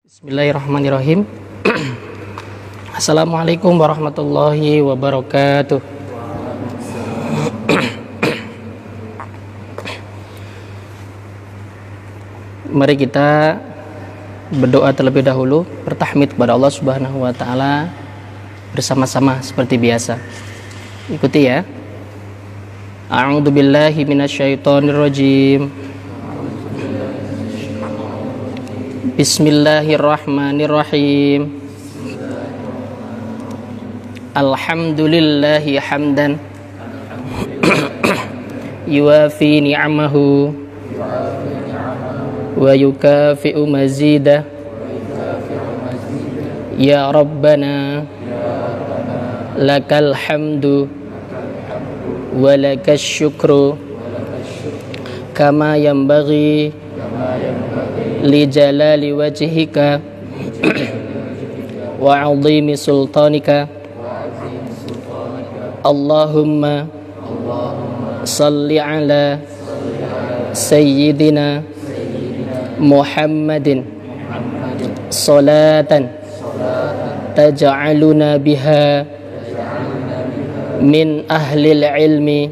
Bismillahirrahmanirrahim. Assalamualaikum warahmatullahi wabarakatuh. Mari kita berdoa terlebih dahulu, bertahmid kepada Allah Subhanahu wa taala bersama-sama seperti biasa. Ikuti ya. A'udzu billahi minasyaitonir rajim. Bismillahirrahmanirrahim. Alhamdulillahi hamdan yuwafi ni'amahu wa yukafi'u mazidah. Ya Rabbana lakal hamdu wa lakas syukru kama yanbaghi li jalali wajhika wa 'azimi sultanika. Allahumma salli ala sayyidina Muhammadin salatan taj'aluna biha min ahlil ilmi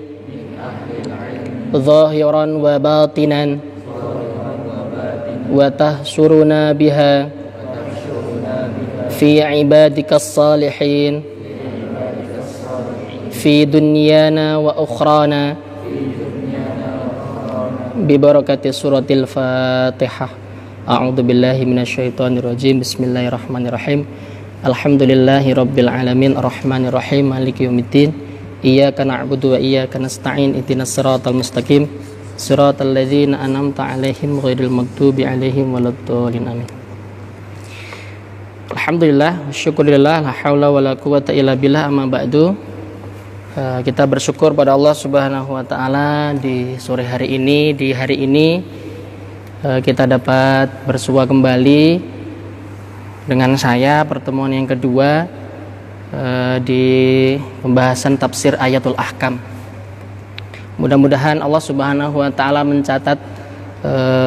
zahiran wa batinan wa tahsuruna biha fi ibadikas salihin fi dunyana wa ukhrana bi barakati suratil Fatihah. A'udzu billahi minasyaitonir rajim. Bismillahirrahmanirrahim. Alhamdulillahi rabbil alamin arrahmanir rahim maliki yaumiddin. Iyyaka na'budu wa iyyaka nasta'in ihdinas siratal mustaqim siratal ladzina an'amta 'alaihim ghairil maghdubi 'alaihim waladdallin. Amin. Alhamdulillah, syukurillah, la haula wala quwata illa billah, amma ba'du. Kita bersyukur pada Allah Subhanahu wa taala di sore hari ini, kita dapat bersua kembali dengan saya pertemuan yang kedua di pembahasan tafsir Ayatul Ahkam. Mudah-mudahan Allah Subhanahu wa taala mencatat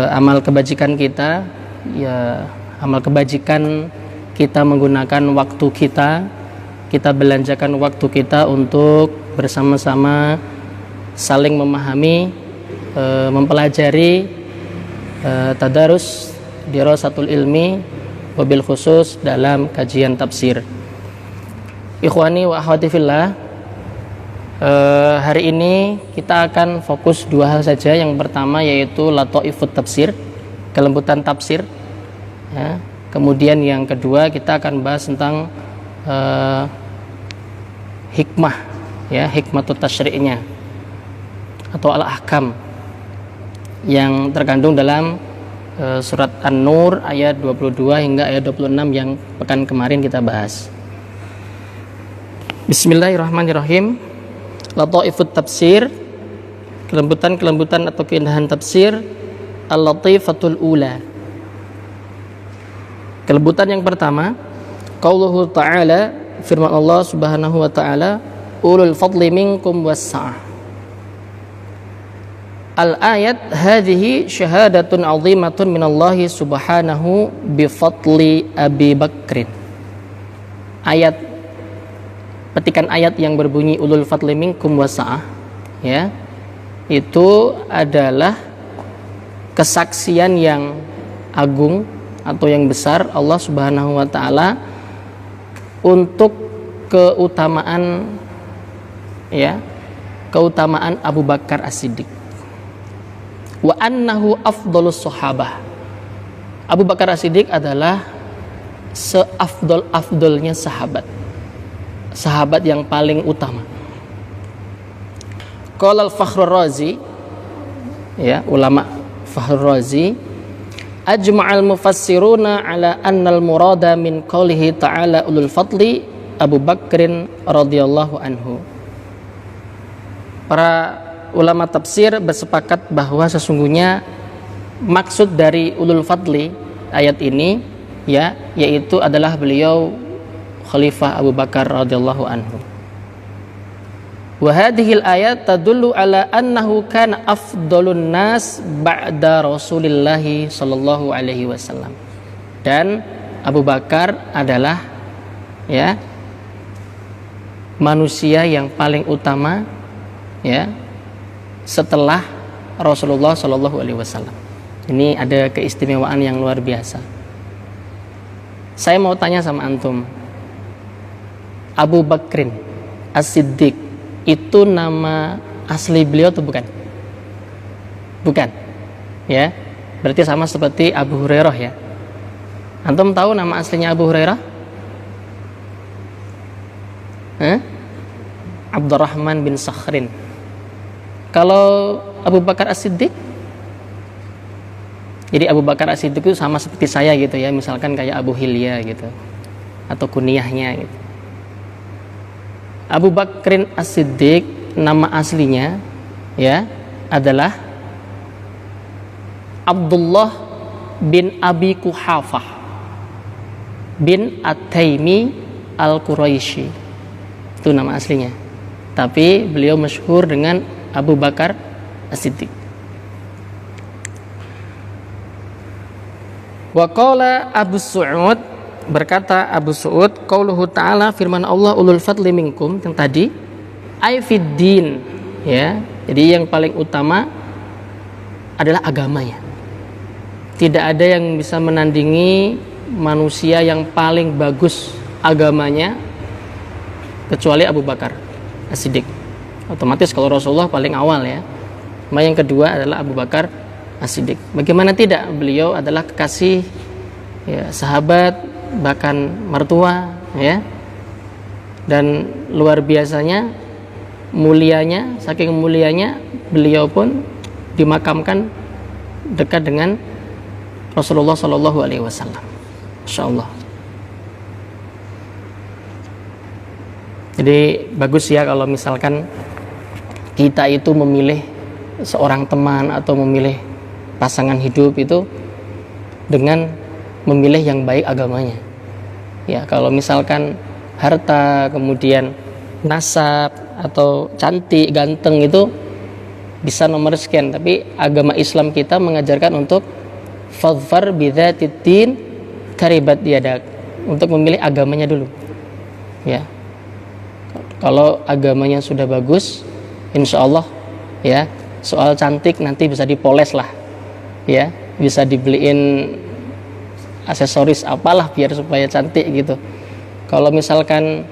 amal kebajikan kita, ya, amal kebajikan kita menggunakan waktu kita belanjakan waktu kita untuk bersama-sama saling memahami, mempelajari tadarus dirasatul ilmi wabil khusus dalam kajian tafsir. Ikhwani wa akhwati fillah, hari ini kita akan fokus dua hal saja. Yang pertama yaitu lataifut tafsir, kelembutan tafsir, ya. Kemudian yang kedua kita akan bahas tentang hikmah, ya, hikmatut tasyri'nya atau al-ahkam yang terkandung dalam surat An-Nur ayat 22 hingga ayat 26 yang pekan kemarin kita bahas. Bismillahirrahmanirrahim. Lataifut tafsir, kelembutan atau keindahan tafsir. Al-latifatul ula, kelembutan yang pertama, qauluhu ta'ala, firman Allah Subhanahu wa taala, ulul fadli minkum was-sa'ah. Al-ayat hadhihi syahadatun 'azimatun minallahi subhanahu bi fadli Abi Bakrin. Ayat, petikan ayat yang berbunyi ulul fadli minkum was-sa'ah, ya, itu adalah kesaksian yang agung atau yang besar Allah Subhanahu wa taala untuk keutamaan, ya, keutamaan Abu Bakar As-Siddiq. Wa annahu afdhalus sahabah. Abu Bakar As-Siddiq adalah seafdol-afdolnya sahabat yang paling utama. Qala al-Fakhrur Razi, ya, ulama Fakhrur Razi, ajma'al mufassiruna ala annal murada min qawlihi ta'ala ulul fadli Abu Bakrin radhiyallahu anhu. Para ulama tafsir bersepakat bahwa sesungguhnya maksud dari ulul fadli ayat ini, ya, yaitu adalah beliau Khalifah Abu Bakar radhiyallahu anhu. Wa hadhil ayat tadullu ala annahu kana afdalun nas ba'da Rasulillah sallallahu alaihi wasallam. Dan Abu Bakar adalah ya manusia yang paling utama ya setelah Rasulullah Shallallahu Alaihi Wasallam. Ini ada keistimewaan yang luar biasa. Saya mau tanya sama antum, Abu Bakrin As-Siddiq itu nama asli beliau atau bukan? Bukan. Ya. Berarti sama seperti Abu Hurairah ya. Antum tahu nama aslinya Abu Hurairah? Abdurrahman bin Sakhrin. Kalau Abu Bakar As-Siddiq, jadi Abu Bakar As-Siddiq itu sama seperti saya gitu ya, misalkan kayak Abu Hilya gitu, atau kunyahnya gitu. Abu Bakrin As-Siddiq nama aslinya ya adalah Abdullah bin Abi Kuhafah bin At-Taimi Al-Quraisy. Itu nama aslinya. Tapi beliau masyhur dengan Abu Bakar As-Siddiq. Wa qala Abu Su'ud, berkata Abu Su'ud, qauluhu ta'ala, firman Allah, ulul fadli minkum, yang tadi ai fid din ya. Jadi yang paling utama adalah agamanya. Tidak ada yang bisa menandingi manusia yang paling bagus agamanya kecuali Abu Bakar As-Siddiq. Otomatis kalau Rasulullah paling awal ya. Yang kedua adalah Abu Bakar As-Siddiq. Bagaimana tidak, beliau adalah kekasih ya, sahabat, bahkan mertua ya. Dan luar biasanya mulianya, saking mulianya beliau pun dimakamkan dekat dengan Rasulullah Shallallahu Alaihi Wasallam. Insyaallah. Jadi bagus ya kalau misalkan kita itu memilih seorang teman atau memilih pasangan hidup itu dengan memilih yang baik agamanya. Ya, kalau misalkan harta, kemudian nasab atau cantik, ganteng itu bisa nomor sekian, tapi agama Islam kita mengajarkan untuk fadfar bidzatiddin taribat yadak, untuk memilih agamanya dulu. Ya. Kalau agamanya sudah bagus, insya Allah ya, soal cantik nanti bisa dipoles lah. Ya, bisa dibeliin aksesoris apalah biar supaya cantik gitu. Kalau misalkan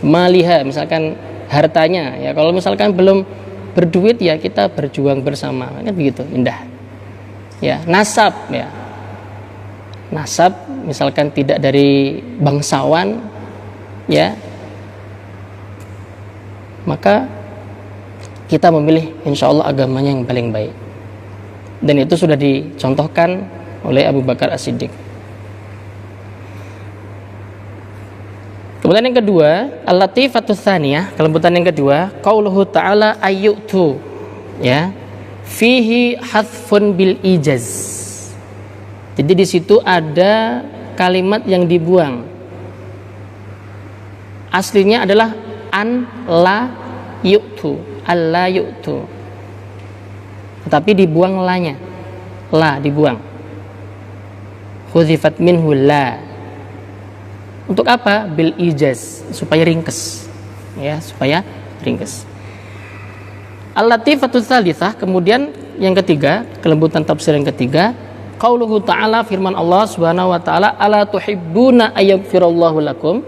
maliha, misalkan hartanya ya, kalau misalkan belum berduit ya kita berjuang bersama, kan begitu, indah. Ya, nasab ya. Nasab misalkan tidak dari bangsawan ya, maka kita memilih insya Allah agamanya yang paling baik. Dan itu sudah dicontohkan oleh Abu Bakar As-Siddiq. Kemudian yang kedua, al-latifatus tsaniyah, kelembutan yang kedua, qauluhu ta'ala ayyutu ya, fihi hadfun bil ijaz. Jadi di situ ada kalimat yang dibuang. Aslinya adalah an la yu'tu, alla yu'tu. Tetapi dibuang lanya. La dibuang. Khudzifat minhu la. Untuk apa? Bil ijaz, supaya ringkes. Ya, supaya ringkes. Al-latifatus tsalitsah, kemudian yang ketiga, kelembutan tafsir yang ketiga, qauluhu ta'ala, firman Allah Subhanahu wa taala, ala tuhibbuna ayaghfirallahu lakum.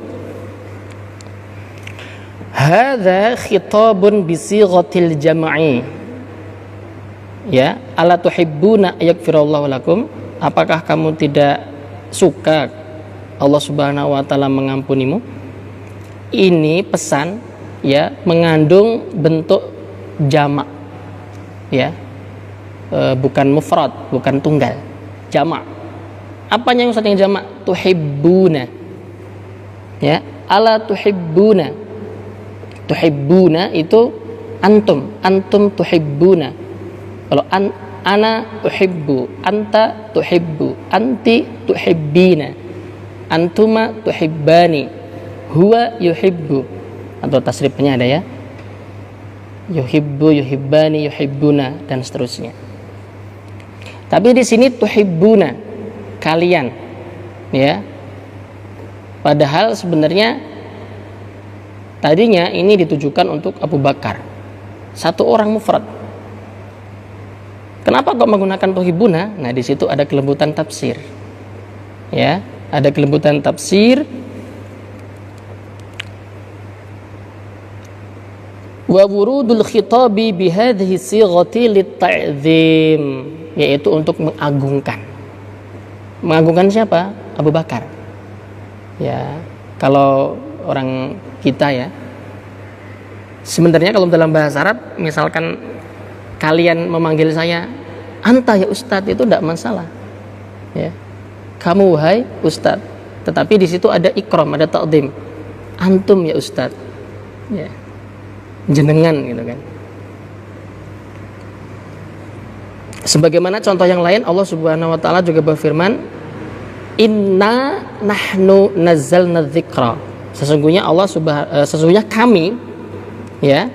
Hadza khitabun bi sighatil jam'i. Ya, ala tuhibbuna ayaghfirallahu lakum. Apakah kamu tidak suka Allah Subhanahu wa taala mengampunimu? Ini pesan ya, mengandung bentuk jamak. Ya. Bukan mufrad, bukan tunggal. Jamak. Apanya yang satu yang jamak? Tuhibbuna. Ya, ala tuhibbuna. Tuhibbuna itu antum, antum tuhibbuna. Kalau ana tuhibbu, anta tuhibbu, anti tuhibbina, antuma tuhibbani, huwa yuhibbu. Atau tasrifnya ada ya, yuhibbu, yuhibbani, yuhibbuna, dan seterusnya. Tapi di sini tuhibbuna, kalian Ya. Padahal sebenarnya tadinya ini ditujukan untuk Abu Bakar, satu orang mufrad. Kenapa kok menggunakan tuhibuna? Nah, di situ ada kelembutan tafsir. Ya, ada kelembutan tafsir. Wa wurudul khitabi bihadhihi sighati lit-ta'zim, yaitu untuk mengagungkan. Mengagungkan siapa? Abu Bakar. Ya, kalau orang kita ya, sebenarnya kalau dalam bahasa Arab, misalkan kalian memanggil saya anta ya ustadz, itu tidak masalah. Ya, kamu wahai ustadz. Tetapi di situ ada ikram, ada ta'zim. Antum ya ustadz. Ya, jenengan gitu kan. Sebagaimana contoh yang lain, Allah Subhanahu wa taala juga berfirman, inna nahnu nazzalna dzikra. Sesungguhnya sesungguhnya kami, ya,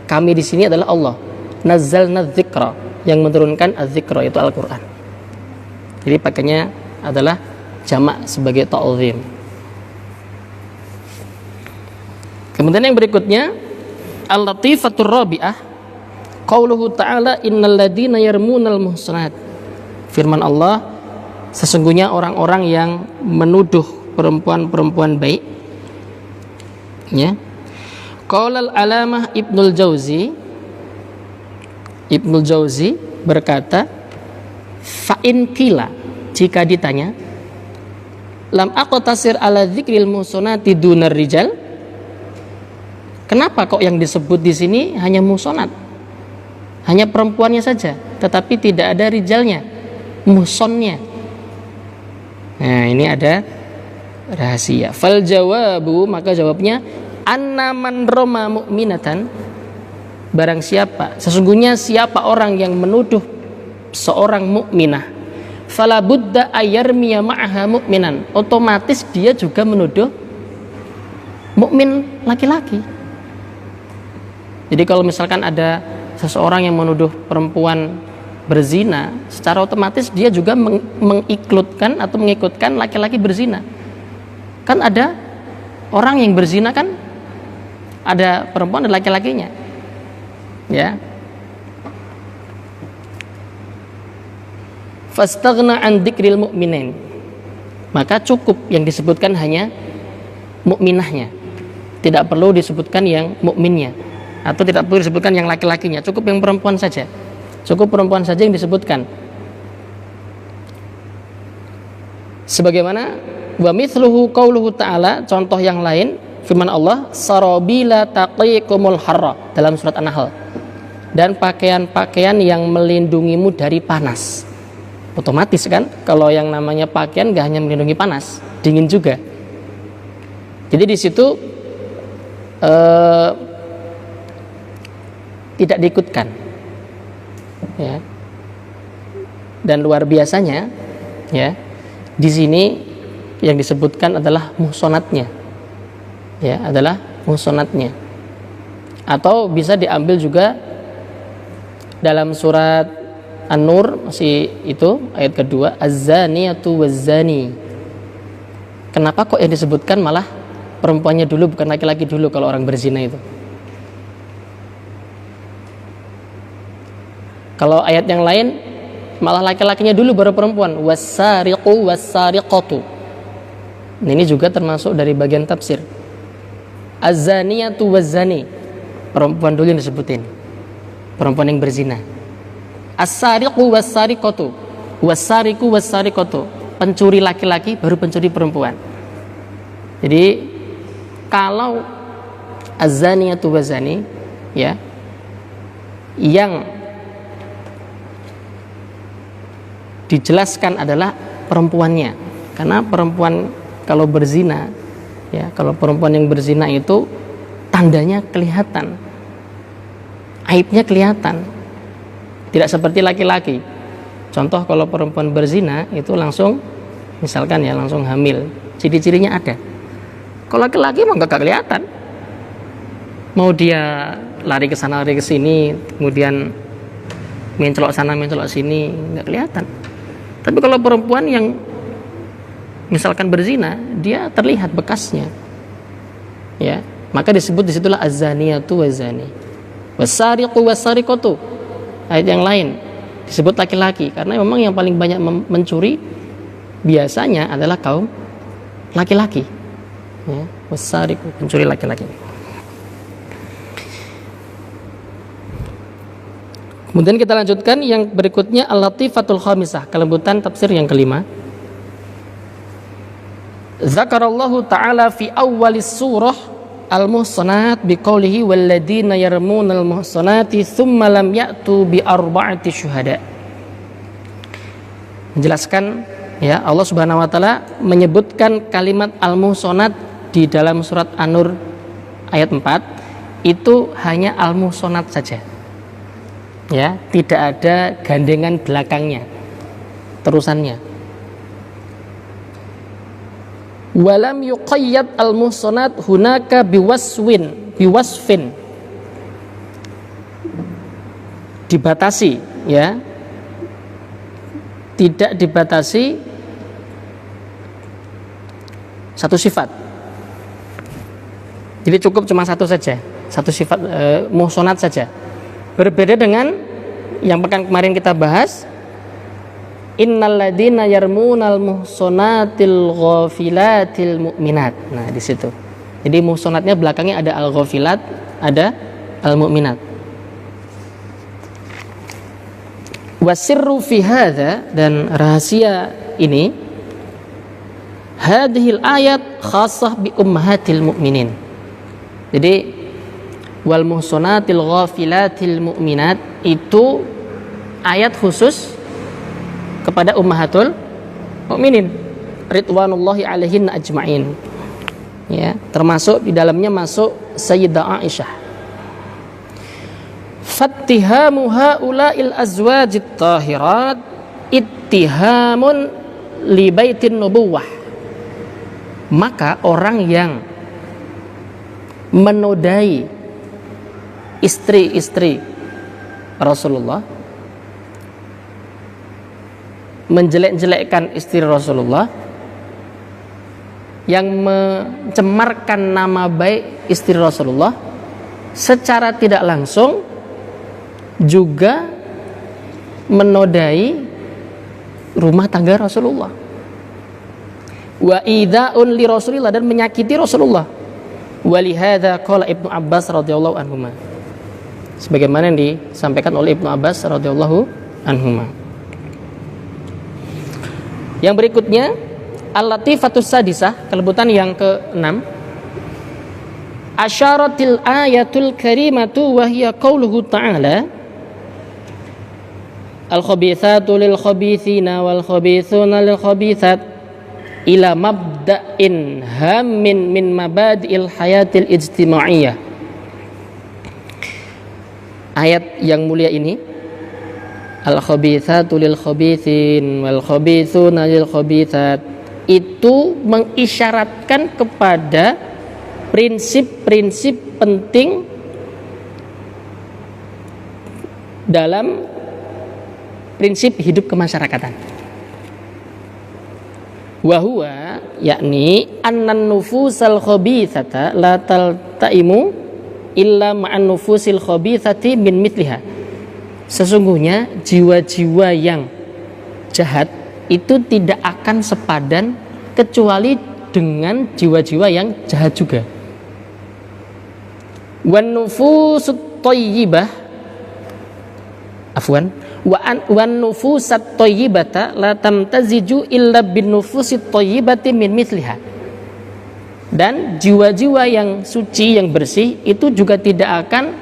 kami di sini adalah Allah. Nazzalna dzikra, yang menurunkan az-dzikra, itu Al-Qur'an. Jadi pakainya adalah jamak sebagai ta'zim. Kemudian yang berikutnya, al-latifatur rabi'ah, qauluhu ta'ala innal ladzina yarmunal muhsanat. Firman Allah, sesungguhnya orang-orang yang menuduh perempuan-perempuan baik. Ya. Qaulal alamah Ibnul Jauzi berkata, fa in qila, jika ditanya, lam aqtasir ala dzikril muhsanati dunar rijal, kenapa kok yang disebut di sini hanya muhsanat, hanya perempuannya saja, tetapi tidak ada rijalnya, muhsonnya? Nah, ini ada rahasia. Fal jawabu, maka jawabnya, anna man roma mu'minatan, barang siapa, sesungguhnya siapa orang yang menuduh seorang mukminah, fala budda ayarmiya ma'aha mu'minan, otomatis dia juga menuduh mukmin laki-laki. Jadi kalau misalkan ada seseorang yang menuduh perempuan berzina, secara otomatis dia juga mengikludkan atau mengikutkan laki-laki berzina. Kan ada orang yang berzina, kan ada perempuan dan laki-lakinya. Ya. Fastaghna an dzikril mu'minin, maka cukup yang disebutkan hanya mukminahnya, tidak perlu disebutkan yang mukminnya, atau tidak perlu disebutkan yang laki-lakinya, cukup yang perempuan saja. Cukup perempuan saja yang disebutkan. Sebagaimana wa mithluhu qauluhu ta'ala, contoh yang lain firman Allah, sarabila taqikumul harra, dalam surat An-Nahl, dan pakaian-pakaian yang melindungimu dari panas. Otomatis kan, kalau yang namanya pakaian gak hanya melindungi panas, dingin juga. Jadi di situ tidak diikutkan, ya. Dan luar biasanya, ya, di sini yang disebutkan adalah muhsonatnya, ya, adalah muhsonatnya. Atau bisa diambil juga dalam surat An-Nur, masih itu ayat kedua, az-zaniyatu waz-zani. Kenapa kok yang disebutkan malah perempuannya dulu, bukan laki-laki dulu kalau orang berzina itu? Kalau ayat yang lain malah laki-lakinya dulu baru perempuan, was-sariqu was-sariqatu. Ini juga termasuk dari bagian tafsir. Az-zaniyatu waz-zani, perempuan dulu yang disebutin, perempuan yang berzina. As-sariqu was-sariqatu, was-sariqu was-sariqatu, pencuri laki-laki baru pencuri perempuan. Jadi kalau az-zaniyatu waz-zani, ya, yang dijelaskan adalah perempuannya, karena perempuan kalau berzina, ya, kalau perempuan yang berzina itu tandanya kelihatan, aibnya kelihatan, tidak seperti laki-laki. Contoh kalau perempuan berzina itu langsung, misalkan ya, langsung hamil, ciri-cirinya ada. Kalau laki-laki mah gak kelihatan, mau dia lari ke sana lari ke sini, kemudian mencolok sana mencolok sini, nggak kelihatan. Tapi kalau perempuan yang misalkan berzina, dia terlihat bekasnya, ya, maka disebut disitulah az-zaniyatu waz-zani, was-sariqu was-sariqatu. Ayat yang lain disebut laki-laki, karena memang yang paling banyak mencuri biasanya adalah kaum laki-laki, ya, was-sariqu, pencuri laki-laki. Kemudian kita lanjutkan yang berikutnya, al-latifatul khamisah, kelembutan tafsir yang kelima. Zakarallahu ta'ala fi awwalis surah al-muhsanat biqaulihi walladzina yarmunal muhsanati thumma lam ya'tu bi arba'ati syuhada. Menjelaskan, ya, Allah Subhanahu wa taala menyebutkan kalimat al-muhsanat di dalam surat An-Nur ayat 4 itu hanya al-muhsanat saja. Ya, tidak ada gandengan belakangnya, terusannya. Walam yuqayyad al-muhsanat hunaka biwasfin, dibatasi, ya, tidak dibatasi satu sifat. Jadi cukup cuma satu saja, satu sifat, muhsanat saja. Berbeda dengan yang pekan kemarin kita bahas, innal ladzina yarmunal muhsanatil ghafilatil mu'minat. Nah, di situ. Jadi muhsanatnya belakangnya ada al-ghafilat, ada al-mu'minat. Wasirru fi hadza, dan rahasia ini, hadhil ayat khassah bi ummahatil mu'minin. Jadi wal muhsanatil ghafilatil mu'minat itu ayat khusus kepada ummahatul mukminin ridwanullahi alaihin ajma'in, ya, termasuk di dalamnya masuk Sayyidah Aisyah. Fattihamu haula'il azwajit tahirat ittihamun li baitin nubuwah, maka orang yang menodai istri-istri Rasulullah, menjelek-jelekkan istri Rasulullah, yang mencemarkan nama baik istri Rasulullah, secara tidak langsung juga menodai rumah tangga Rasulullah. Wa ida'un li Rasulillah, dan menyakiti Rasulullah. Walihada qala Ibnu Abbas radhiyallahu anhuma, sebagaimana yang disampaikan oleh Ibnu Abbas radhiyallahu anhuma. Yang berikutnya, al-latifatus sadisah, kelembutan yang ke-6. Asyaratil ayatul karimatu wa hiya qauluhu ta'ala al-khabithatu lil khabithina wal khabithuna lil khabithat ila mabda'in hammin min mabadi'il hayatil ijtimaiyah. Ayat yang mulia ini, al-khabithatu lil khabithin wal khabithuna lil khabithat, itu mengisyaratkan kepada prinsip-prinsip penting dalam prinsip hidup kemasyarakatan. Wahuwa, yakni annan nufusal khabithata la taltaimu illa ma'an nufusil khabithati min mithliha. Sesungguhnya jiwa-jiwa yang jahat itu tidak akan sepadan kecuali dengan jiwa-jiwa yang jahat juga. Wan nufusut thayyibah, afwan, wan nufusat thayyibata la tamtaziju illa bin nufusit thayyibati min mithliha. Dan jiwa-jiwa yang suci, yang bersih itu juga tidak akan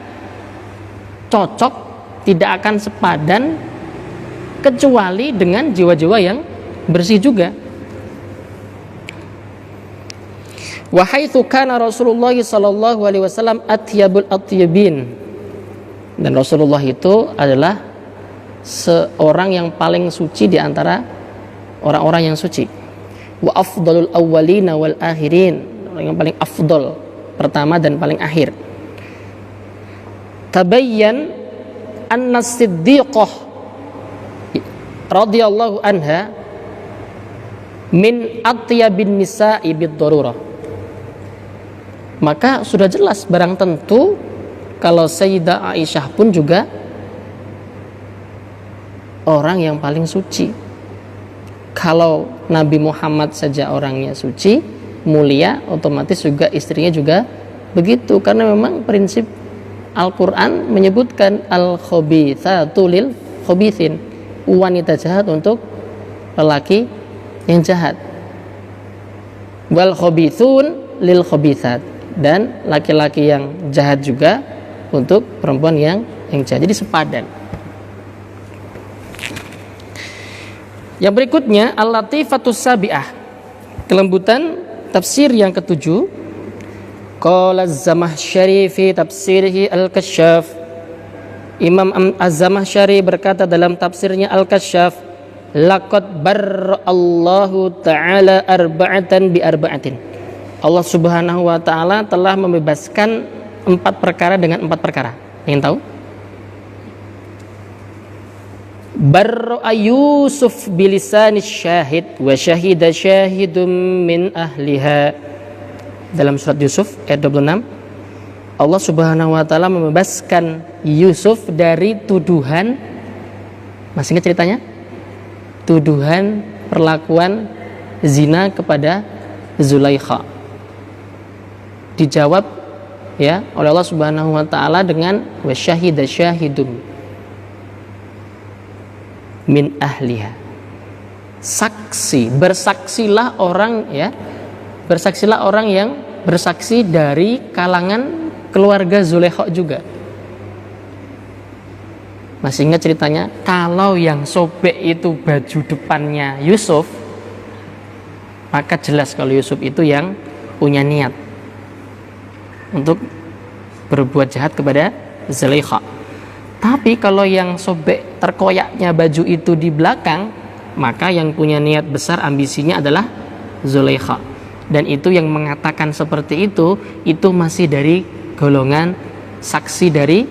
cocok, tidak akan sepadan kecuali dengan jiwa-jiwa yang bersih juga. Wa haitsu kana Rasulullah sallallahu alaihi wasallam atyabul atyabin, dan Rasulullah itu adalah seorang yang paling suci di antara orang-orang yang suci. Wa afdalul awwalina wal akhirin, orang yang paling afdal, pertama dan paling akhir. Tabayyan anna siddiqah radhiyallahu anha min atyabin nisa'i bid-darurah. Maka sudah jelas barang tentu kalau Sayyidah Aisyah pun juga orang yang paling suci. Kalau Nabi Muhammad saja orangnya suci, mulia, otomatis juga istrinya juga begitu. Karena memang prinsip Al-Quran menyebutkan al-khabithatu lil khabithin, wanita jahat untuk lelaki yang jahat, wal khabithun lil khabithat, dan laki-laki yang jahat juga untuk perempuan yang jahat. Jadi sepadan. Yang berikutnya al-latifatus sabi'ah, kelembutan tafsir yang ketujuh. Qala az-Zamakhsyari fi tafsirih al-Kasyaf, Imam Az-Zamakhsyari berkata dalam tafsirnya al-Kasyaf, laqad barra'allahu ta'ala arba'atan bi arba'atin. Allah Subhanahu wa taala telah membebaskan 4 perkara dengan 4 perkara. Ingin tahu? Barra Yusuf bilisanis syahid wa syahida syahidum min ahliha. Dalam surat Yusuf ayat 26, Allah Subhanahu wa taala membebaskan Yusuf dari tuduhan, masih ingat ceritanya? Tuduhan perlakuan zina kepada Zulaikha. Dijawab ya oleh Allah Subhanahu wa taala dengan wa syahida syahidum min ahliha. Saksi, bersaksilah orang ya, bersaksilah orang yang bersaksi dari kalangan keluarga Zulaikha juga. Masih ingat ceritanya? Kalau yang sobek itu baju depannya Yusuf, maka jelas kalau Yusuf itu yang punya niat untuk berbuat jahat kepada Zulaikha. Tapi kalau yang sobek terkoyaknya baju itu di belakang, maka yang punya niat besar ambisinya adalah Zulaikha. Dan itu yang mengatakan seperti itu masih dari golongan saksi dari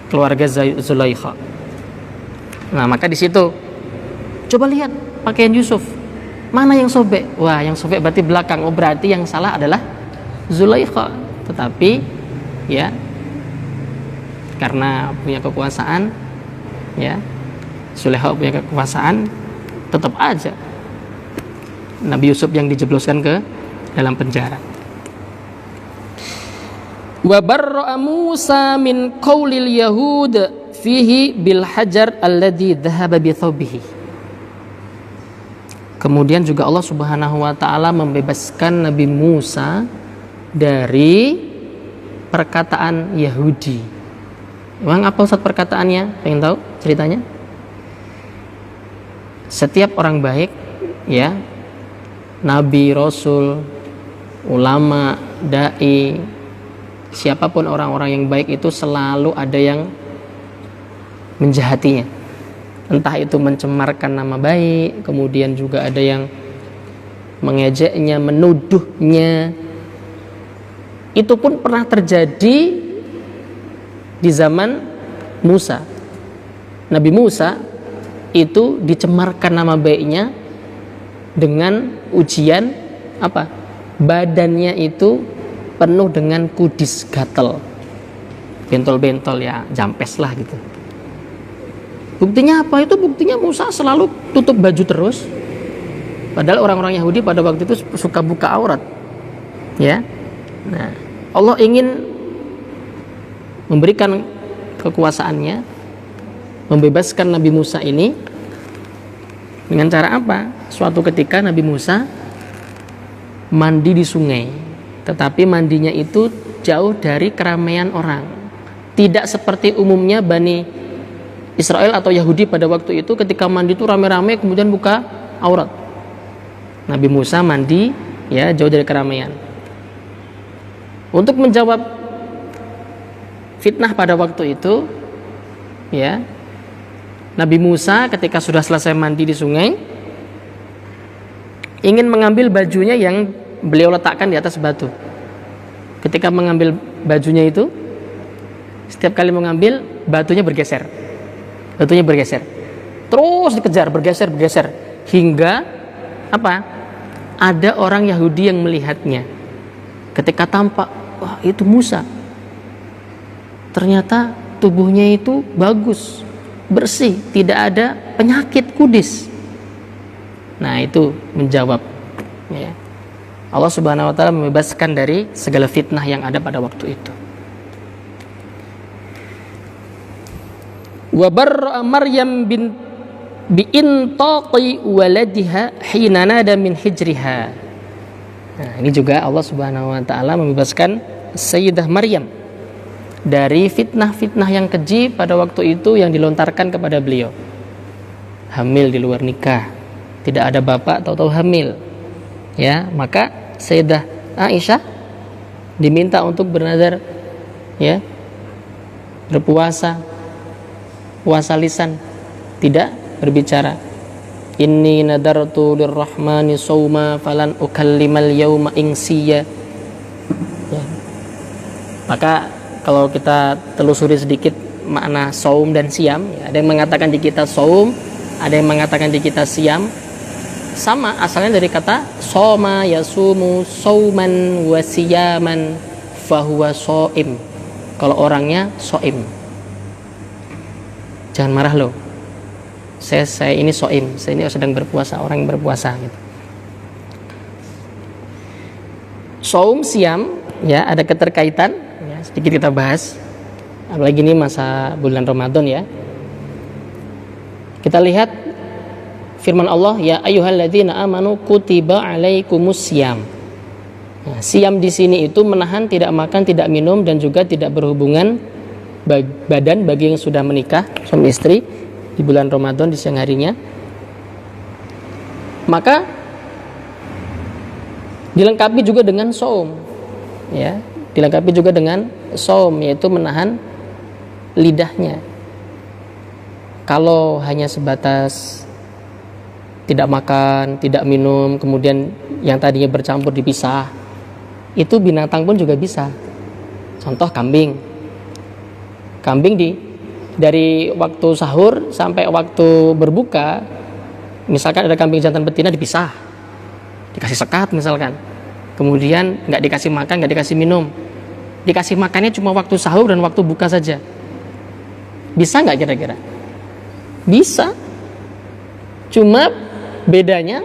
keluarga Zulaikha. Nah, maka di situ coba lihat pakaian Yusuf, mana yang sobek? Wah, yang sobek berarti belakang. Oh, berarti yang salah adalah Zulaikha. Tetapi ya karena punya kekuasaan, ya Zulaikha punya kekuasaan, tetap aja Nabi Yusuf yang dijebloskan ke dalam penjara. Wa barra'a Musa min qaulil yahud fihi bil hajar alladhi dhahaba bi thawbihi. Kemudian juga Allah Subhanahu wa taala membebaskan Nabi Musa dari perkataan Yahudi. Emang apa Ustaz perkataannya? Pengen tahu ceritanya? Setiap orang baik ya, nabi, rasul, ulama, dai, siapapun orang-orang yang baik itu selalu ada yang menjahatinya. Entah itu mencemarkan nama baik, kemudian juga ada yang mengejeknya, menuduhnya. Itu pun pernah terjadi di zaman Musa. Nabi Musa itu dicemarkan nama baiknya dengan ujian apa? Badannya itu penuh dengan kudis gatal, bentol-bentol ya, jampes lah gitu. Buktinya apa? Itu buktinya Musa selalu tutup baju terus. Padahal orang-orang Yahudi pada waktu itu suka buka aurat. Ya. Nah, Allah ingin memberikan kekuasaannya, membebaskan Nabi Musa ini dengan cara apa? Suatu ketika Nabi Musa mandi di sungai, tetapi mandinya itu jauh dari keramaian orang. Tidak seperti umumnya Bani Israel atau Yahudi pada waktu itu, ketika mandi itu rame-rame kemudian buka aurat. Nabi Musa mandi ya jauh dari keramaian. Untuk menjawab fitnah pada waktu itu ya, Nabi Musa ketika sudah selesai mandi di sungai ingin mengambil bajunya yang beliau letakkan di atas batu. Ketika mengambil bajunya itu, setiap kali mengambil batunya bergeser. Terus dikejar, bergeser hingga Apa? Ada orang Yahudi yang melihatnya. Ketika tampak, wah itu Musa. Ternyata tubuhnya itu bagus, bersih, tidak ada penyakit kudis. Nah itu menjawab, ya. Allah Subhanahu wa Ta'ala membebaskan dari segala fitnah yang ada pada waktu itu. Wa barra Maryam bin bi'intaqi waladiha hina nada min hijriha. Nah, ini juga Allah Subhanahu wa Ta'ala membebaskan Sayyidah Maryam dari fitnah-fitnah yang keji pada waktu itu yang dilontarkan kepada beliau. Hamil di luar nikah, tidak ada bapak, tahu-tahu hamil. Ya, maka Sayyidah Aisyah diminta untuk bernazar, ya, berpuasa, puasa lisan, tidak berbicara. Inni nadartu lirrahmani sawma falan ukallimal yawma insiya. Ya. Maka kalau kita telusuri sedikit makna saum dan siam, ya, ada yang mengatakan di kita saum, ada yang mengatakan di kita siam. Sama asalnya dari kata soma yasumu sauman wa siyaman fahuwa soim. Kalau orangnya soim. Jangan marah loh. Saya ini soim, saya ini sedang berpuasa, orang yang berpuasa gitu. Saum siam, ya, ada keterkaitan, ya, sedikit kita bahas. Apalagi ini masa bulan Ramadan, ya. Kita lihat firman Allah, ya ayyuhalladzina amanu kutiba alaikumus syiyam. Nah, siam di sini itu menahan tidak makan, tidak minum dan juga tidak berhubungan badan bagi yang sudah menikah, suami istri, di bulan Ramadan di siang harinya. Maka dilengkapi juga dengan saum, ya, dilengkapi juga dengan saum, yaitu menahan lidahnya. Kalau hanya sebatas tidak makan, tidak minum, kemudian yang tadinya bercampur dipisah, itu binatang pun juga bisa. Contoh kambing dari waktu sahur sampai waktu berbuka, misalkan ada kambing jantan betina dipisah, dikasih sekat misalkan, kemudian nggak dikasih makan, nggak dikasih minum, dikasih makannya cuma waktu sahur dan waktu buka saja. Bisa nggak kira-kira? Bisa. Cuma bedanya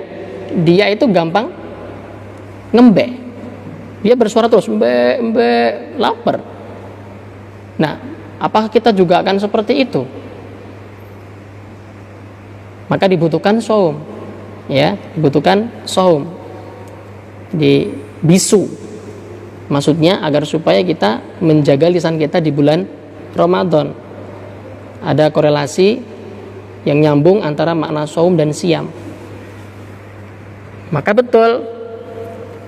dia itu gampang ngembek, dia bersuara terus embe, lapar. Nah, apakah kita juga akan seperti itu? Maka dibutuhkan saum, ya, dibutuhkan saum, bisu, maksudnya agar supaya kita menjaga lisan kita di bulan Ramadan. Ada korelasi yang nyambung antara makna saum dan siam. Maka betul,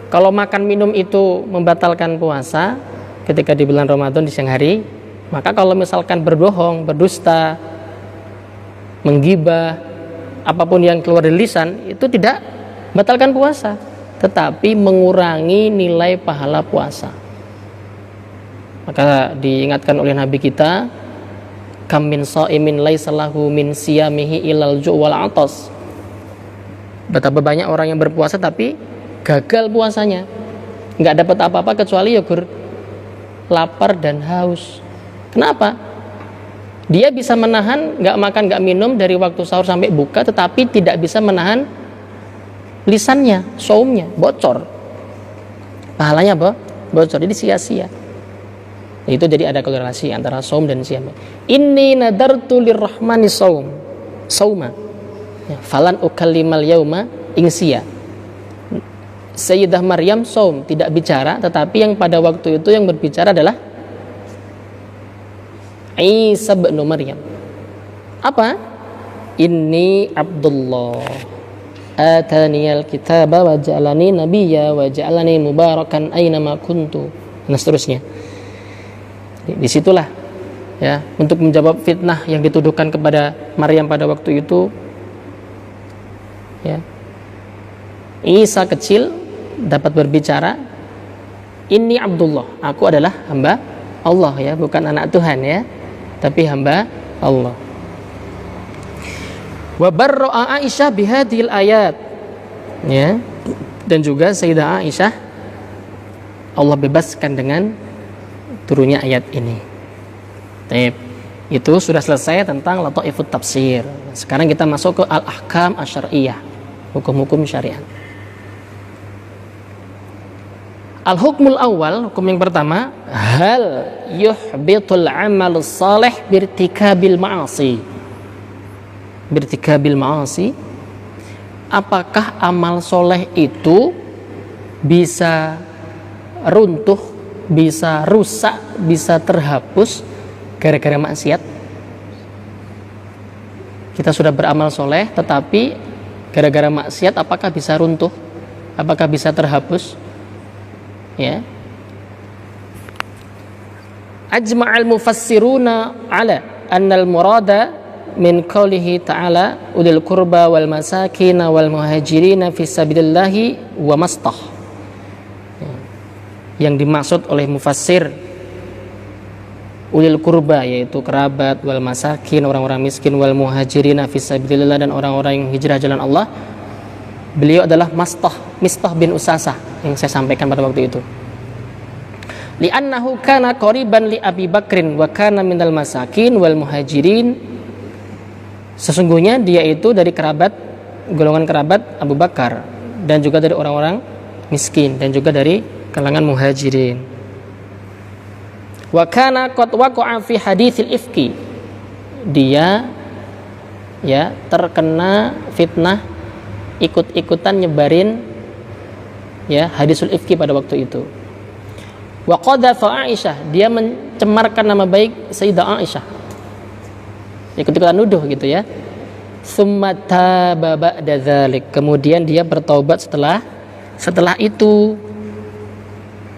kalau makan minum itu membatalkan puasa ketika di bulan Ramadan di siang hari, maka kalau misalkan berbohong, berdusta, menggibah, apapun yang keluar dari lisan, itu tidak batalkan puasa, tetapi mengurangi nilai pahala puasa. Maka diingatkan oleh Nabi kita, kam min shaimin laisa lahu min siyamihi ilal ju' wal 'atas. Betapa banyak orang yang berpuasa tapi gagal puasanya, nggak dapat apa-apa kecuali yogur, lapar dan haus. Kenapa? Dia bisa menahan nggak makan nggak minum dari waktu sahur sampai buka, tetapi tidak bisa menahan lisannya, saumnya bocor, pahalanya apa? Bocor, jadi sia-sia. Itu jadi ada korelasi antara saum dan siam. Inni nadartu lirrahmani sauma, ya, falan ukallimal yauma insiya. Sayyidah Maryam saum, tidak bicara, tetapi yang pada waktu itu yang berbicara adalah Isa bin Maryam. Apa? Inni Abdullah ataniyal kitaba wa ja'alani nabiyya wa ja'alani mubarakan aynama kuntu. Dan seterusnya. Disitulah, ya, untuk menjawab fitnah yang dituduhkan kepada Maryam pada waktu itu, ya, Isa kecil dapat berbicara, Inni Abdullah, aku adalah hamba Allah, ya, bukan anak Tuhan, ya, tapi hamba Allah. Wa barra'a Aisyah bihadhil ayat, ya. Dan juga Sayyidah Aisyah Allah bebaskan dengan turunnya ayat ini. Baik. Itu sudah selesai tentang lataifut tafsir. Sekarang kita masuk ke al-ahkam asy-syar'iyyah, hukum-hukum syariat. Al-hukmul awal, hukum yang pertama, hal yuhbitul amal salih birtikabil ma'asi. Birtikabil ma'asi, apakah amal soleh itu bisa runtuh, bisa rusak, bisa terhapus gara-gara maksiat? Kita sudah beramal soleh, tetapi gara-gara maksiat apakah bisa runtuh? Apakah bisa terhapus? Ya. Ajma'al mufassiruna ala annal murada min qawlihi ta'ala udil qurba wal masakin wal muhajirina fi sabilillahi wa mastah. Yang dimaksud oleh mufassir ulil qurba yaitu kerabat, wal masakin orang-orang miskin, wal muhajirina fi sabilillah dan orang-orang yang hijrah jalan Allah. Beliau adalah Mistah bin Usasah yang saya sampaikan pada waktu itu. Li'annahu kana qariban li Abi Bakrin wa kana minal masakin wal muhajirin. Sesungguhnya dia itu dari kerabat, golongan kerabat Abu Bakar, dan juga dari orang-orang miskin, dan juga dari kalangan muhajirin. Wa kana qad waqa'a fi haditsil ifki. Dia ya terkena fitnah ikut-ikutan nyebarin ya hadisul ifki pada waktu itu. Wa qadhafa Aisyah, dia mencemarkan nama baik Sayyidah Aisyah, ikut-ikutan nuduh gitu ya. Tsumma taba ba'da dzalik, kemudian dia bertaubat setelah itu.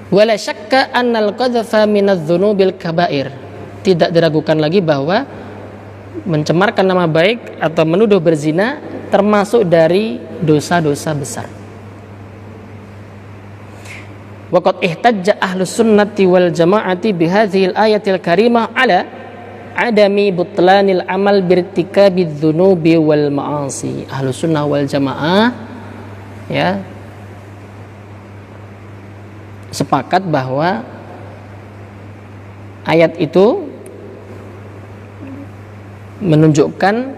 Wala syakka annal qadhafa minadz-dzunubil kabair, tidak diragukan lagi bahwa mencemarkan nama baik atau menuduh berzina termasuk dari dosa-dosa besar. Waqad ihtajja ahlus sunnati wal jamaati bihadhil ayatil karimah ala adami butlanil amal birtikabidz dzunubi wal ma'asi. Ahlus sunnah wal jamaah ya sepakat bahwa ayat itu menunjukkan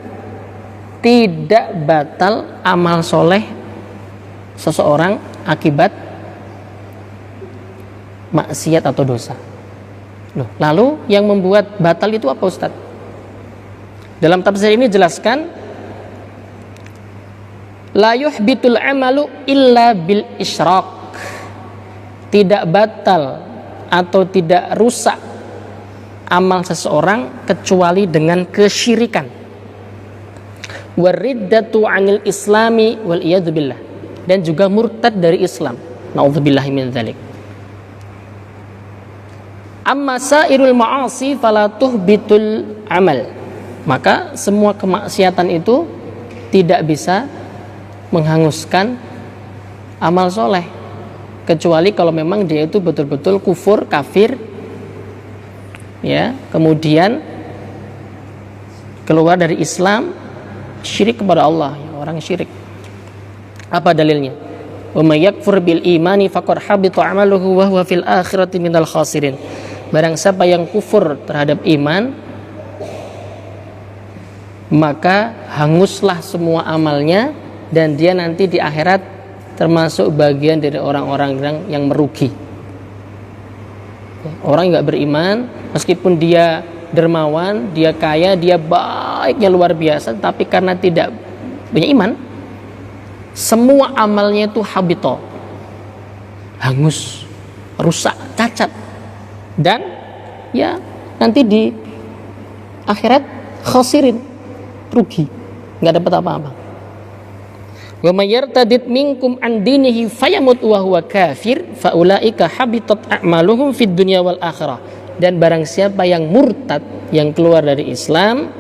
tidak batal amal soleh seseorang akibat maksiat atau dosa. Loh, lalu yang membuat batal itu apa Ustaz? Dalam tafsir ini jelaskan la yuhbitul amalu illa bil isyraq. Tidak batal atau tidak rusak amal seseorang kecuali dengan kesyirikan. Wariddatu 'anil islami wal iyadu billah, dan juga murtad dari Islam. Nauzubillahi min dzalik. Amma sairul ma'asi fala tuhbitul amal. Maka semua kemaksiatan itu tidak bisa menghanguskan amal soleh, kecuali kalau memang dia itu betul-betul kufur, kafir, ya, kemudian keluar dari Islam, syirik kepada Allah, ya, orang syirik. Apa dalilnya? Wa may yakfur bil imani faqad habita 'amaluhu wa huwa fil akhirati minal khasirin. Barang siapa yang kufur terhadap iman, maka hanguslah semua amalnya dan dia nanti di akhirat termasuk bagian dari orang-orang yang merugi. Orang yang gak beriman, meskipun dia dermawan, dia kaya, dia baiknya luar biasa, tapi karena tidak punya iman, semua amalnya itu habito, hangus, rusak, cacat, dan ya nanti di akhirat khasirin, rugi, gak dapat apa-apa. Wa may yartadid minkum an dinihi fayamut wa huwa kafir fa ulaika habitat a'maluhum fid dunya wal akhirah. Dan barang siapa yang murtad, yang keluar dari Islam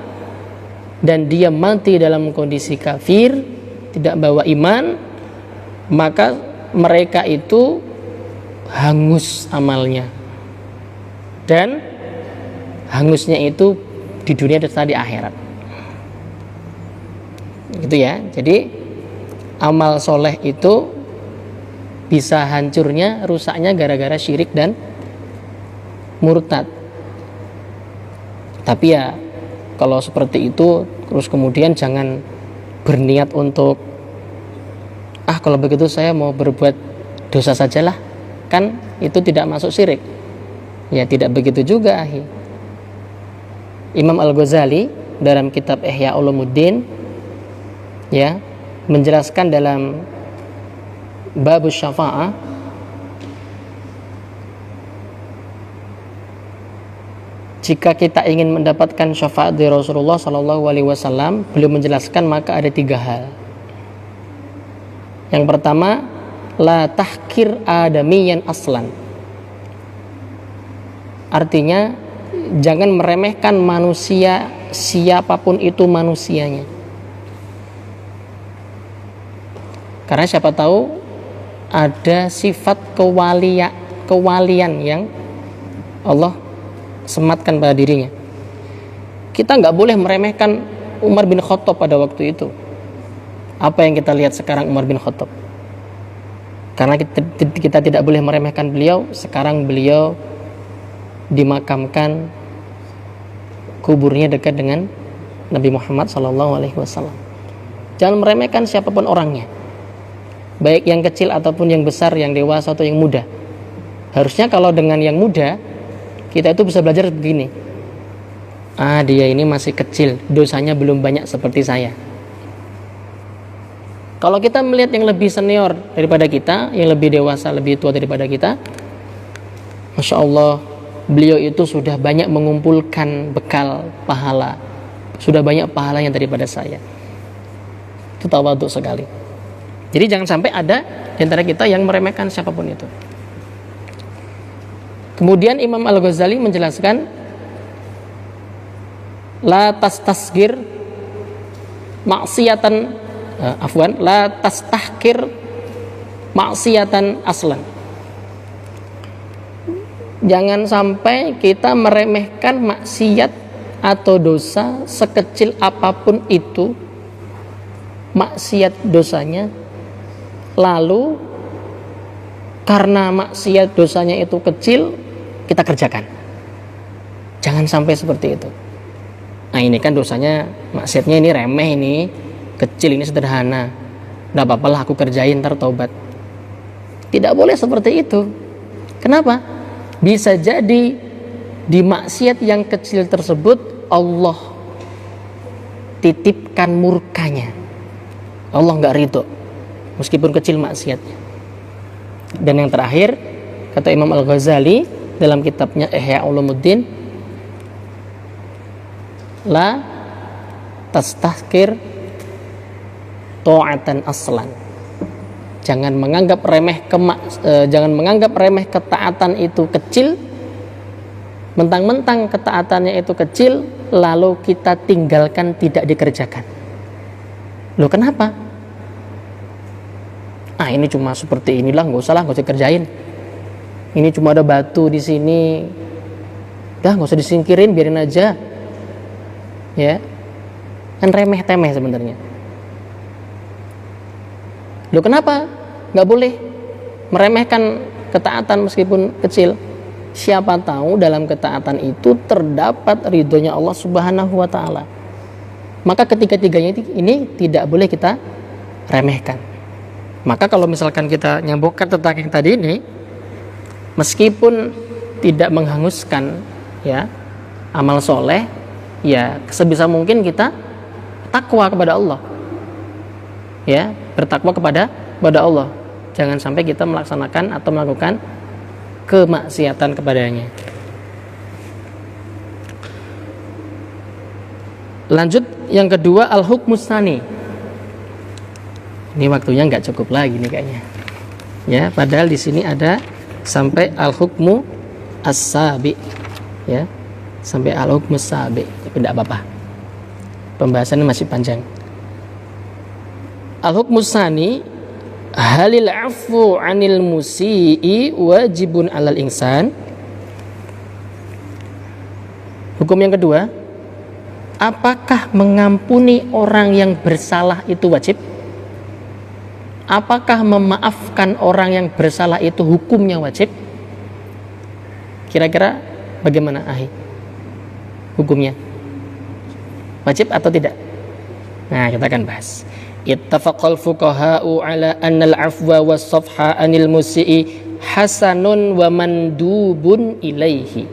dan dia mati dalam kondisi kafir, tidak bawa iman, maka mereka itu hangus amalnya. Dan hangusnya itu di dunia dan di akhirat. Gitu ya. Jadi amal soleh itu bisa hancurnya, rusaknya gara-gara syirik dan murtad. Tapi ya kalau seperti itu terus kemudian jangan berniat untuk kalau begitu saya mau berbuat dosa sajalah, kan itu tidak masuk syirik. Ya tidak begitu juga, ahi. Imam Al-Ghazali dalam kitab Ihya Ulumuddin ya menjelaskan dalam Babus Syafa'ah, jika kita ingin mendapatkan syafaat dari Rasulullah SAW, beliau menjelaskan maka ada 3 hal. Yang pertama, la tahkir adamiyan aslan. Artinya jangan meremehkan manusia, siapapun itu manusianya. Karena siapa tahu ada sifat kewalian yang Allah sematkan pada dirinya. Kita nggak boleh meremehkan Umar bin Khattab pada waktu itu. Apa yang kita lihat sekarang Umar bin Khattab? Karena kita tidak boleh meremehkan beliau. Sekarang beliau dimakamkan, kuburnya dekat dengan Nabi Muhammad SAW. Jangan meremehkan siapapun orangnya, baik yang kecil ataupun yang besar, yang dewasa atau yang muda. Harusnya kalau dengan yang muda kita itu bisa belajar begini, dia ini masih kecil, dosanya belum banyak seperti saya. Kalau kita melihat yang lebih senior daripada kita, yang lebih dewasa, lebih tua daripada kita, Masya Allah, beliau itu sudah banyak mengumpulkan bekal pahala, sudah banyak pahalanya daripada saya. Itu tawadhu sekali. Jadi jangan sampai ada di antara kita yang meremehkan siapapun itu. Kemudian Imam Al-Ghazali menjelaskan, la tastasgir maksiatan, la tastahkir maksiatan aslan. Jangan sampai kita meremehkan maksiat atau dosa sekecil apapun itu maksiat dosanya, lalu karena maksiat dosanya itu kecil kita kerjakan. Jangan sampai seperti itu. Nah ini kan dosanya, maksiatnya ini remeh, ini kecil, ini sederhana, nggak apa-apa lah aku kerjain ntar taubat. Tidak boleh seperti itu. Kenapa? Bisa jadi di maksiat yang kecil tersebut Allah titipkan murkanya. Allah nggak ridho meskipun kecil maksiatnya. Dan yang terakhir, kata Imam Al-Ghazali dalam kitabnya Ihya Ulumuddin, la tastahkir ta'atan aslan. Jangan menganggap remeh ketaatan itu kecil, mentang-mentang ketaatannya itu kecil lalu kita tinggalkan, tidak dikerjakan. Loh kenapa? Ini cuma seperti inilah, nggak usah kerjain. Ini cuma ada batu di sini, nggak usah disingkirin, biarin aja. Ya, kan remeh-temeh sebenarnya. Loh kenapa? Nggak boleh meremehkan ketaatan meskipun kecil. Siapa tahu dalam ketaatan itu terdapat ridhonya Allah Subhanahu wa Ta'ala. Maka ketiga-tiganya ini tidak boleh kita remehkan. Maka kalau misalkan kita nyambungkan tentang yang tadi ini, meskipun tidak menghanguskan ya amal soleh, ya sebisa mungkin kita takwa kepada Allah, ya bertakwa kepada Allah. Jangan sampai kita melaksanakan atau melakukan kemaksiatan kepadanya. Lanjut yang kedua, al-hukmus tsani. Ini waktunya nggak cukup lagi nih kayaknya. Ya, padahal di sini ada sampai al-hukmu as-sabi. Ya, sampai al-hukmus sabi. Tapi tidak apa-apa. Pembahasannya masih panjang. Al-hukmus tsani, halil afu 'anil musii wajibun 'alal insan. Hukum yang kedua, apakah mengampuni orang yang bersalah itu wajib? apakah memaafkan orang yang bersalah itu hukumnya wajib? Kira-kira bagaimana Ahi? Hukumnya wajib atau tidak? Nah, kita akan bahas. Ittafaqal fuqaha'u ala annal afwa was-safha anil musii hasanun wa mandubun ilaihi.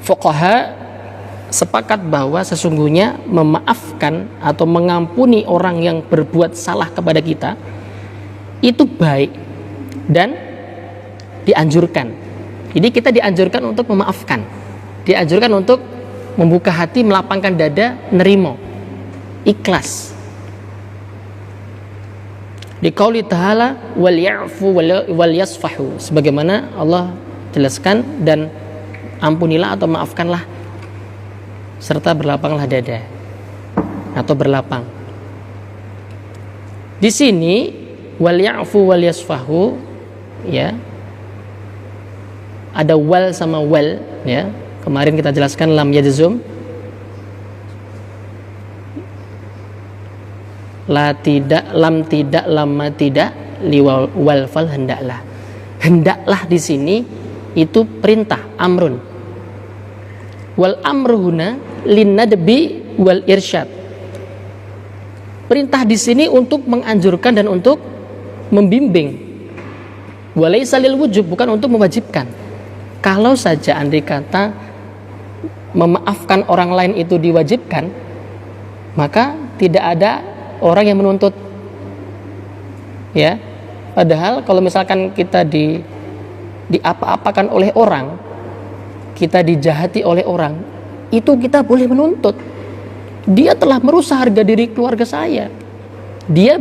Fuqaha sepakat bahwa sesungguhnya memaafkan atau mengampuni orang yang berbuat salah kepada kita itu baik dan dianjurkan. Jadi kita dianjurkan untuk memaafkan, dianjurkan untuk membuka hati, melapangkan dada, nerimo, ikhlas. Di qauli ta'ala wal ya'fu wal yasfahu, sebagaimana Allah jelaskan, dan ampunilah atau maafkanlah serta berlapanglah dada atau berlapang. Di sini wal ya'fu wal yasfahu, ya, ada wal sama wal, ya. Kemarin kita jelaskan lam yajzum, la tidak, lam tidak, lama tidak, liwal wal fal hendaklah. Hendaklah di sini itu perintah, amrun. Wal amru huna linnadbi wal irsyad. Perintah di sini untuk menganjurkan dan untuk membimbing. Walaysa lil wujub, bukan untuk mewajibkan. Kalau saja andai kata memaafkan orang lain itu diwajibkan, maka tidak ada orang yang menuntut, ya. Padahal kalau misalkan kita diapa-apakan oleh orang, kita dijahati oleh orang, itu kita boleh menuntut. Dia telah merusak harga diri keluarga saya, dia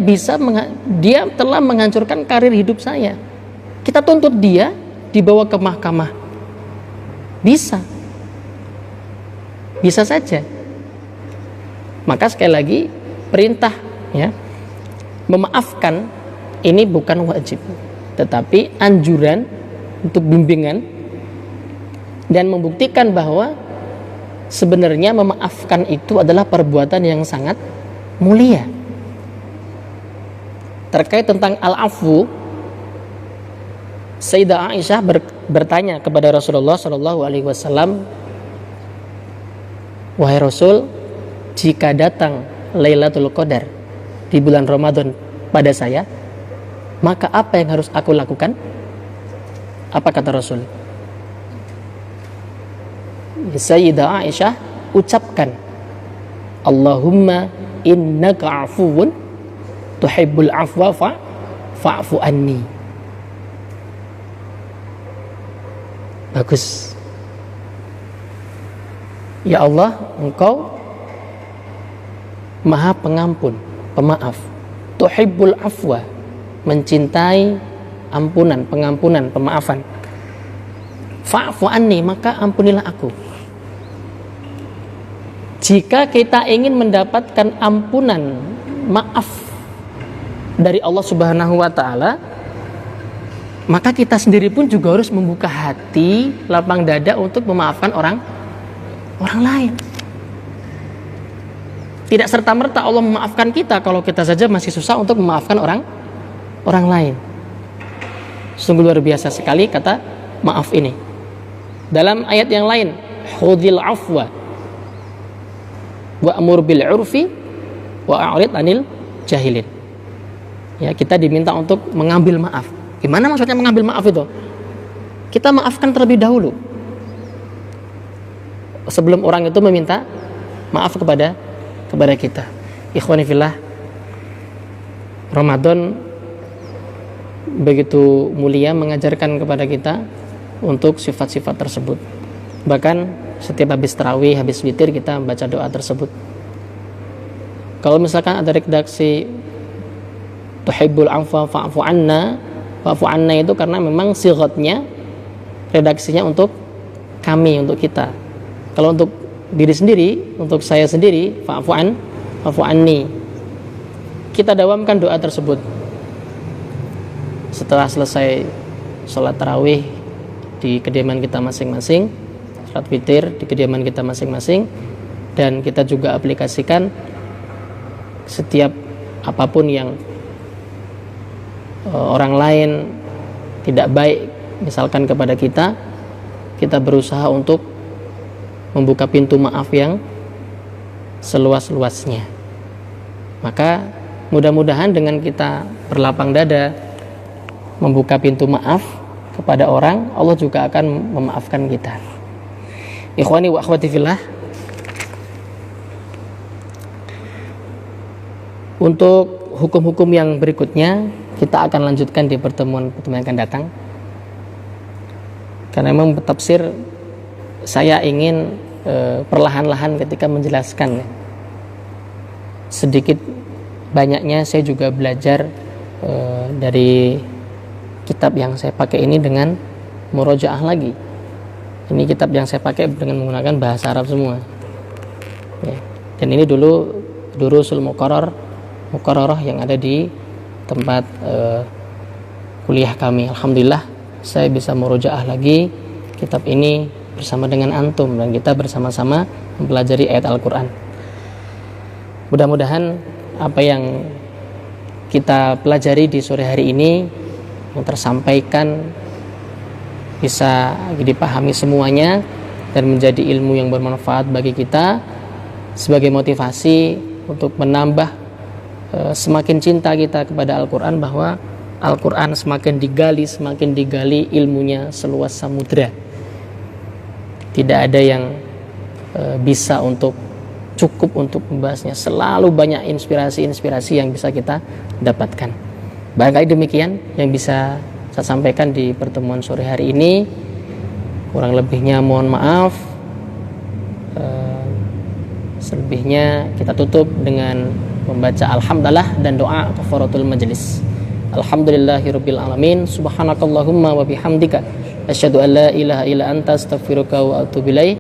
telah menghancurkan karir hidup saya. Kita tuntut dia, dibawa ke mahkamah, bisa saja. Maka sekali lagi, perintah, ya, memaafkan ini bukan wajib, tetapi anjuran untuk bimbingan dan membuktikan bahwa sebenarnya memaafkan itu adalah perbuatan yang sangat mulia. Terkait tentang al-afwu, Sayyidah Aisyah bertanya kepada Rasulullah SAW, wahai Rasul, jika datang Lailatul Qadar di bulan Ramadan pada saya, maka apa yang harus aku lakukan? Apa kata Rasul? Sayyidah Aisyah ucapkan, Allahumma innaka afuwun tuhibbul afwa fa'fu anni. Bagus. Ya Allah, Engkau Maha Pengampun, Pemaaf. Tuhibbul afwa, mencintai ampunan, pengampunan, pemaafan. Fa'fu anni, maka ampunilah aku. Jika kita ingin mendapatkan ampunan, maaf dari Allah Subhanahu wa taala, maka kita sendiri pun juga harus membuka hati, lapang dada untuk memaafkan orang lain. Tidak serta-merta Allah memaafkan kita kalau kita saja masih susah untuk memaafkan orang lain. Sungguh luar biasa sekali kata maaf ini. Dalam ayat yang lain, khudhil afwa wa'mur bil 'urfi wa'rid 'anil jahilin. Ya, kita diminta untuk mengambil maaf. Gimana maksudnya mengambil maaf itu? Kita maafkan terlebih dahulu sebelum orang itu meminta maaf kepada kita. Ikhwani fillah, Ramadan begitu mulia mengajarkan kepada kita untuk sifat-sifat tersebut. Bahkan setiap habis tarawih, habis witir, kita baca doa tersebut. Kalau misalkan ada redaksi tuhibbul afwa fa'fu anna, fa'fu anna itu karena memang sighatnya, redaksinya untuk kami, untuk kita. Kalau untuk diri sendiri, untuk saya sendiri, fa'fu anni. Kita dawamkan doa tersebut setelah selesai sholat tarawih di kediaman kita masing-masing, sholat witir di kediaman kita masing-masing, dan kita juga aplikasikan setiap apapun yang orang lain tidak baik misalkan kepada kita, kita berusaha untuk membuka pintu maaf yang seluas-luasnya. Maka mudah-mudahan dengan kita berlapang dada membuka pintu maaf kepada orang, Allah juga akan memaafkan kita. Ikhwani wa akhwati fillah, untuk hukum-hukum yang berikutnya kita akan lanjutkan di pertemuan-pertemuan yang akan datang. Karena memang tafsir saya ingin perlahan-lahan ketika menjelaskan. Sedikit banyaknya saya juga belajar dari kitab yang saya pakai ini dengan murojaah lagi. Ini kitab yang saya pakai dengan menggunakan bahasa Arab semua. Ya. Dan ini dulu Durusul Muqarrarah yang ada di tempat kuliah kami. Alhamdulillah saya bisa murojaah lagi kitab ini bersama dengan antum, dan kita bersama-sama mempelajari ayat Al-Quran. Mudah-mudahan apa yang kita pelajari di sore hari ini yang tersampaikan bisa dipahami semuanya dan menjadi ilmu yang bermanfaat bagi kita sebagai motivasi untuk menambah semakin cinta kita kepada Al-Quran, bahwa Al-Quran semakin digali ilmunya seluas samudra. Tidak ada yang bisa cukup untuk membahasnya. Selalu banyak inspirasi-inspirasi yang bisa kita dapatkan. Barangkali demikian yang bisa saya sampaikan di pertemuan sore hari ini. Kurang lebihnya mohon maaf. Selebihnya kita tutup dengan membaca alhamdulillah dan doa kafaratul majelis. Alhamdulillahirabbil alamin. Subhanakallahumma wa bihamdika asyhadu an la ilaha illa anta astaghfiruka wa atubu ilaik.